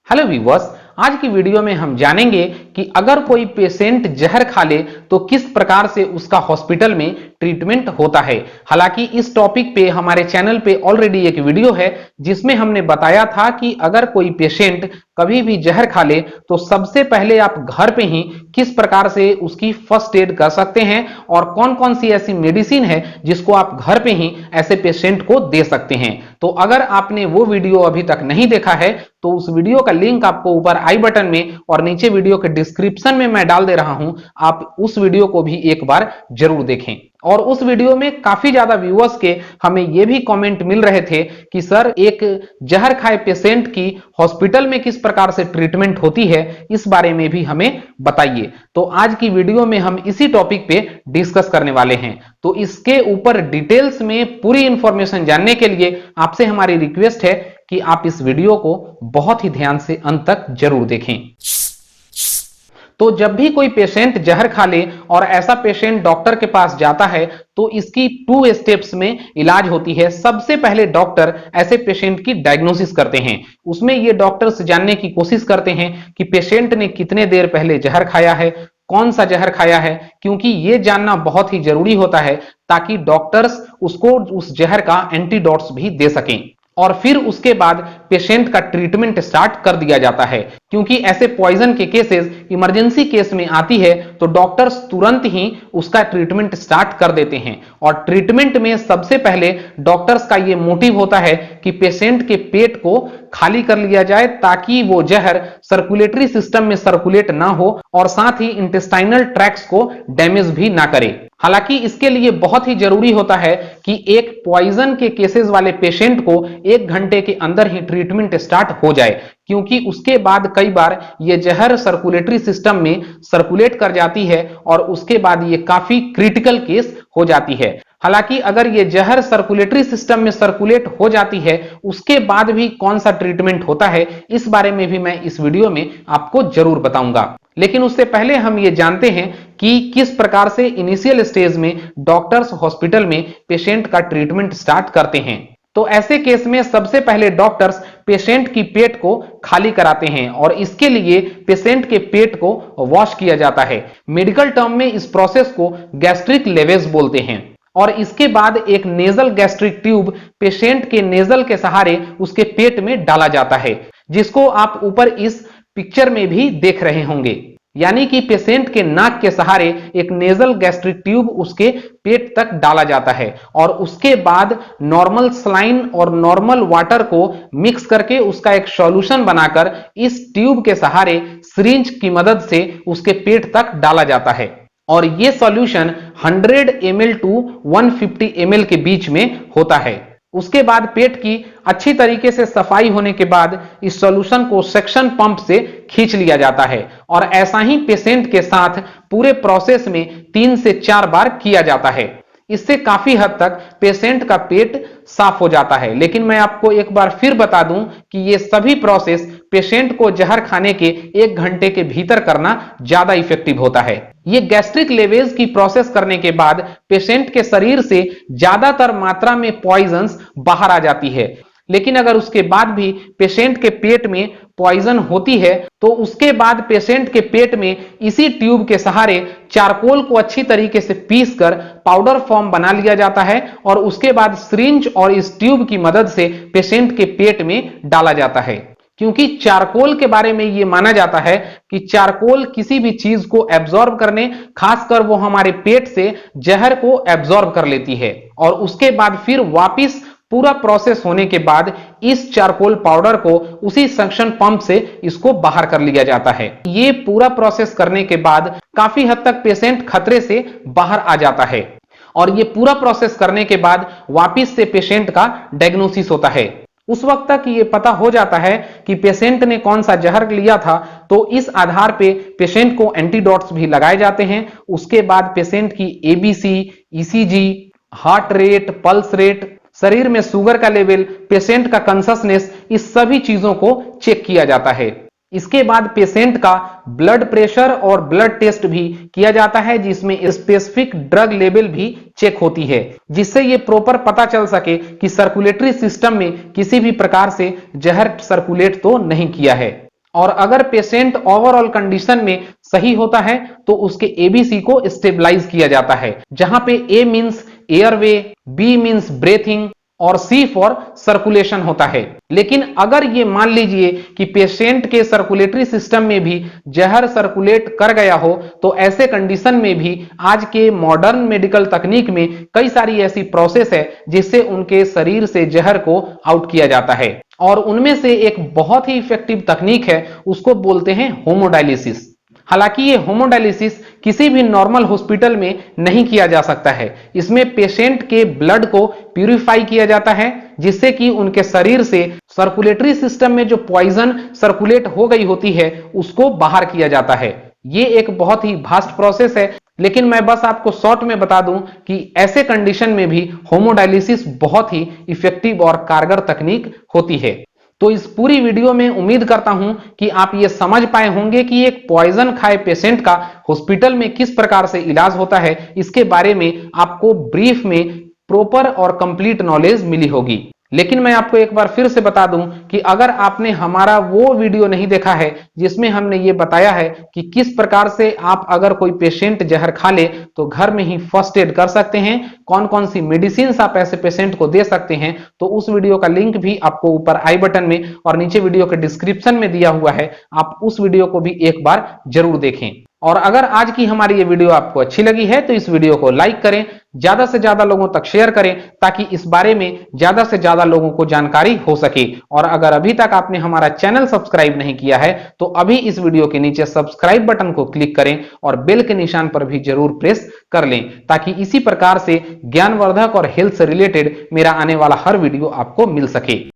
Hello viewers, आज की video में हम जानेंगे कि अगर कोई पेशेंट जहर खा ले तो किस प्रकार से उसका हॉस्पिटल में ट्रीटमेंट होता है। हालांकि इस टॉपिक पे हमारे चैनल पे ऑलरेडी एक वीडियो है जिसमें हमने बताया था कि अगर कोई पेशेंट कभी भी जहर खा ले तो सबसे पहले आप घर पे ही किस प्रकार से उसकी फर्स्ट एड कर सकते हैं और कौन कौन सी ऐसी मेडिसिन है जिसको आप घर पे ही ऐसे पेशेंट को दे सकते हैं। तो अगर आपने वो वीडियो अभी तक नहीं देखा है तो उस वीडियो का लिंक आपको ऊपर आई बटन में और नीचे वीडियो के डिस्क्रिप्शन में मैं डाल दे रहा हूं, आप उस वीडियो को भी एक बार जरूर देखें। और उस वीडियो में काफी ज्यादा व्यूअर्स के हमें ये भी कमेंट मिल रहे थे कि सर एक जहर खाए पेशेंट की हॉस्पिटल में किस प्रकार से ट्रीटमेंट होती है, इस बारे में भी हमें बताइए। तो आज की वीडियो में हम इसी टॉपिक पे डिस्कस करने वाले हैं। तो इसके ऊपर डिटेल्स में पूरी इंफॉर्मेशन जानने के लिए आपसे हमारी रिक्वेस्ट है कि आप इस वीडियो को बहुत ही ध्यान से अंत तक जरूर देखें। तो जब भी कोई पेशेंट जहर खा ले और ऐसा पेशेंट डॉक्टर के पास जाता है तो इसकी 2 स्टेप्स में इलाज होती है। सबसे पहले डॉक्टर ऐसे पेशेंट की डायग्नोसिस करते हैं। उसमें ये डॉक्टर्स जानने की कोशिश करते हैं कि पेशेंट ने कितने देर पहले जहर खाया है, कौन सा जहर खाया है, क्योंकि ये जानना बहुत ही जरूरी होता है ताकि डॉक्टर्स उसको उस जहर का एंटीडोट्स भी दे सकें। और फिर उसके बाद पेशेंट का ट्रीटमेंट स्टार्ट कर दिया जाता है। क्योंकि ऐसे पॉइजन के केसेस इमरजेंसी केस में आती है तो डॉक्टर्स तुरंत ही उसका ट्रीटमेंट स्टार्ट कर देते हैं। और ट्रीटमेंट में सबसे पहले डॉक्टर्स का यह मोटिव होता है कि पेशेंट के पेट को खाली कर लिया जाए ताकि वो जहर सर्कुलेटरी सिस्टम में सर्कुलेट ना हो और साथ ही इंटेस्टाइनल ट्रैक्ट्स को डैमेज भी ना करे। हालांकि इसके लिए बहुत ही जरूरी होता है कि एक पॉइजन के केसेस वाले पेशेंट को 1 घंटे के अंदर ही ट्रीटमेंट स्टार्ट हो जाए, क्योंकि उसके बाद कई बार ये जहर सर्कुलेटरी सिस्टम में सर्कुलेट कर जाती है और उसके बाद ये काफी क्रिटिकल केस हो जाती है। हालांकि अगर ये जहर सर्कुलेटरी सिस्टम में सर्कुलेट हो जाती है उसके बाद भी कौन सा ट्रीटमेंट होता है, इस बारे में भी मैं इस वीडियो में आपको जरूर बताऊंगा। लेकिन उससे पहले हम ये जानते हैं कि किस प्रकार से इनिशियल स्टेज में डॉक्टर्स हॉस्पिटल में पेशेंट का ट्रीटमेंट स्टार्ट करते हैं। तो ऐसे केस में सबसे पहले डॉक्टर्स पेशेंट की पेट को खाली कराते हैं और इसके लिए पेशेंट के पेट को वॉश किया जाता है। मेडिकल टर्म में इस प्रोसेस को गैस्ट्रिक लेवेज बोलते हैं। और इसके बाद एक नेजल गैस्ट्रिक ट्यूब पेशेंट के नेजल के सहारे उसके पेट में डाला जाता है, जिसको आप ऊपर इस पिक्चर में भी देख रहे होंगे। यानी कि पेशेंट के नाक के सहारे एक नेजल गैस्ट्रिक ट्यूब उसके पेट तक डाला जाता है और उसके बाद नॉर्मल सलाइन और नॉर्मल वाटर को मिक्स करके उसका एक सॉल्यूशन बनाकर इस ट्यूब के सहारे सिरिंज की मदद से उसके पेट तक डाला जाता है। और यह सॉल्यूशन 100 ml टू 150 ml के बीच में होता है। उसके बाद पेट की अच्छी तरीके से सफाई होने के बाद इस सॉल्यूशन को सक्शन पंप से खींच लिया जाता है और ऐसा ही पेशेंट के साथ पूरे प्रोसेस में 3 से 4 बार किया जाता है। इससे काफी हद तक पेशेंट का पेट साफ हो जाता है। लेकिन मैं आपको एक बार फिर बता दूं कि ये सभी प्रोसेस पेशेंट को जहर खाने के 1 घंटे के भीतर करना ज्यादा इफेक्टिव होता है। ये गैस्ट्रिक लेवेज की प्रोसेस करने के बाद पेशेंट के शरीर से ज्यादातर मात्रा में पॉइजन्स बाहर आ जाती है। लेकिन अगर उसके बाद भी पेशेंट के पेट में पॉइजन होती है तो उसके बाद पेशेंट के पेट में इसी ट्यूब के सहारे चारकोल को अच्छी तरीके से पीसकर पाउडर फॉर्म बना लिया जाता है और उसके बाद सिरिंज और इस ट्यूब की मदद से पेशेंट के पेट में डाला जाता है। क्योंकि चारकोल के बारे में यह माना जाता है कि चारकोल किसी भी चीज को एब्जॉर्ब करने, खासकर वो हमारे पेट से जहर को एब्जॉर्ब कर लेती है और उसके बाद फिर वापिस पूरा प्रोसेस होने के बाद इस चारकोल पाउडर को उसी सक्शन पंप से इसको बाहर कर लिया जाता है। ये पूरा प्रोसेस करने के बाद काफी हद तक पेशेंट खतरे से बाहर आ जाता है और ये पूरा प्रोसेस करने के बाद वापिस से पेशेंट का डायग्नोसिस होता है। उस वक्त तक ये पता हो जाता है कि पेशेंट ने कौन सा जहर लिया था, तो इस आधार पे पेशेंट को एंटीडोट्स भी लगाए जाते हैं। उसके बाद पेशेंट की ABC, ECG, heart rate, pulse rate, शरीर में शुगर का लेवल, पेशेंट का कॉन्शसनेस, इस सभी चीजों को चेक किया जाता है। इसके बाद पेशेंट का ब्लड प्रेशर और ब्लड टेस्ट भी किया जाता है, जिसमें स्पेसिफिक ड्रग लेवल भी चेक होती है, जिससे ये प्रॉपर पता चल सके कि सर्कुलेटरी सिस्टम में किसी भी प्रकार से जहर सर्कुलेट तो नहीं किया है। और अगर पेशेंट ओवरऑल कंडीशन में सही होता है तो उसके एबीसी को स्टेबलाइज किया जाता है, जहां पे A means airway, B means breathing और सी फॉर सर्कुलेशन होता है। लेकिन अगर ये मान लीजिए कि पेशेंट के सर्कुलेटरी सिस्टम में भी जहर सर्कुलेट कर गया हो, तो ऐसे कंडीशन में भी आज के मॉडर्न मेडिकल तकनीक में कई सारी ऐसी प्रोसेस है जिससे उनके शरीर से जहर को आउट किया जाता है, और उनमें से एक बहुत ही इफेक्टिव तकनीक है, उसको बोलते हैं होमोडायलिसिस। हालांकि ये होमोडायलिसिस किसी भी नॉर्मल हॉस्पिटल में नहीं किया जा सकता है। इसमें पेशेंट के ब्लड को प्यूरिफाई किया जाता है, जिससे कि उनके शरीर से सर्कुलेटरी सिस्टम में जो पॉइजन सर्कुलेट हो गई होती है उसको बाहर किया जाता है। ये एक बहुत ही वास्ट प्रोसेस है, लेकिन मैं बस आपको शॉर्ट में बता दूं कि ऐसे कंडीशन में भी होमोडायलिसिस बहुत ही इफेक्टिव और कारगर तकनीक होती है। तो इस पूरी वीडियो में उम्मीद करता हूं कि आप ये समझ पाए होंगे कि एक पॉइजन खाए पेशेंट का हॉस्पिटल में किस प्रकार से इलाज होता है। इसके बारे में आपको ब्रीफ में प्रॉपर और कंप्लीट नॉलेज मिली होगी। लेकिन मैं आपको एक बार फिर से बता दूं कि अगर आपने हमारा वो वीडियो नहीं देखा है जिसमें हमने ये बताया है कि किस प्रकार से आप अगर कोई पेशेंट जहर खा ले तो घर में ही फर्स्ट एड कर सकते हैं, कौन कौन सी मेडिसिन आप ऐसे पेशेंट को दे सकते हैं, तो उस वीडियो का लिंक भी आपको ऊपर आई बटन में और नीचे वीडियो के डिस्क्रिप्शन में दिया हुआ है। आप उस वीडियो को भी एक बार जरूर देखें। और अगर आज की हमारी ये वीडियो आपको अच्छी लगी है तो इस वीडियो को लाइक करें, ज्यादा से ज्यादा लोगों तक शेयर करें, ताकि इस बारे में ज्यादा से ज्यादा लोगों को जानकारी हो सके। और अगर अभी तक आपने हमारा चैनल सब्सक्राइब नहीं किया है तो अभी इस वीडियो के नीचे सब्सक्राइब बटन को क्लिक करें और बेल के निशान पर भी जरूर प्रेस कर लें, ताकि इसी प्रकार से ज्ञानवर्धक और हेल्थ से रिलेटेड मेरा आने वाला हर वीडियो आपको मिल सके।